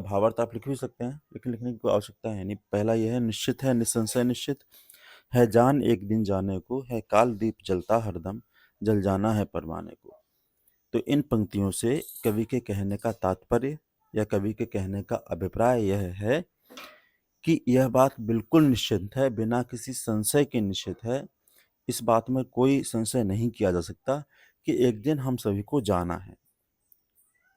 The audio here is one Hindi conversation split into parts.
भावार्थ आप लिख भी सकते हैं, लेकिन लिखने की कोई आवश्यकता है नहीं। पहला यह है, निश्चित है निसंशय निश्चित है जान एक दिन जाने को, है काल दीप जलता हरदम, जल जाना है परवाने को। तो इन पंक्तियों से कवि के कहने का तात्पर्य या कवि के कहने का अभिप्राय यह है कि यह बात बिल्कुल निश्चित है, बिना किसी संशय के निश्चित है, इस बात में कोई संशय नहीं किया जा सकता कि एक दिन हम सभी को जाना है।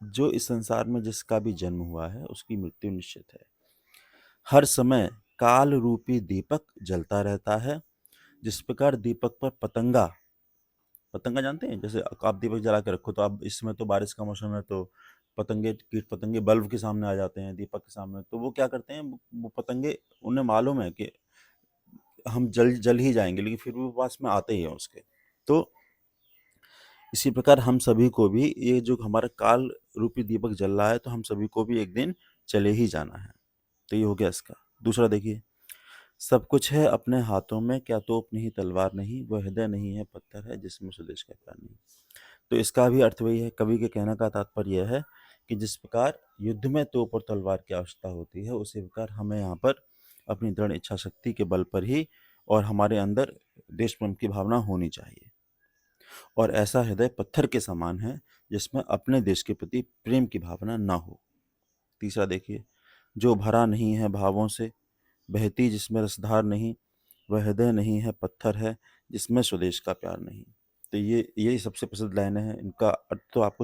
जो इस संसार में जिसका भी जन्म हुआ है उसकी मृत्यु निश्चित है। हर समय काल रूपी दीपक जलता रहता है। जिस प्रकार दीपक पर पतंगा पतंगा जानते हैं, जैसे आप दीपक जला के रखो तो आप इसमें तो बारिश का मौसम है तो पतंगे कीट पतंगे बल्ब के सामने आ जाते हैं, दीपक के सामने, तो वो क्या करते हैं, वो पतंगे, उन्हें मालूम है कि हम जल जल ही जाएंगे, लेकिन फिर भी वो पास में आते ही हैं उसके। तो इसी प्रकार हम सभी को भी ये जो हमारा काल रूपी दीपक जल रहा है, तो हम सभी को भी एक दिन चले ही जाना है। तो ये हो गया इसका। दूसरा देखिए, सब कुछ है अपने हाथों में, क्या तोप नहीं तलवार नहीं, वह हृदय नहीं है पत्थर है जिसमें स्वदेश का प्यार नहीं। तो इसका भी अर्थ वही है, कवि के कहने का तात्पर्य यह है कि जिस प्रकार युद्ध में तोप और तलवार की आवश्यकता होती है, उसी प्रकार हमें यहाँ पर अपनी दृढ़ इच्छा शक्ति के बल पर ही और हमारे अंदर देश प्रेम की भावना होनी चाहिए, और ऐसा हृदय पत्थर के समान है जिसमें अपने देश के प्रति प्रेम की भावना ना हो। तीसरा देखिए, जो भरा नहीं है भावों से, बहती जिसमें रसधार नहीं, वह हृदय नहीं है पत्थर है जिसमें स्वदेश का प्यार नहीं। तो ये यही सबसे प्रसिद्ध लाइनें हैं। इनका अर्थ तो आपको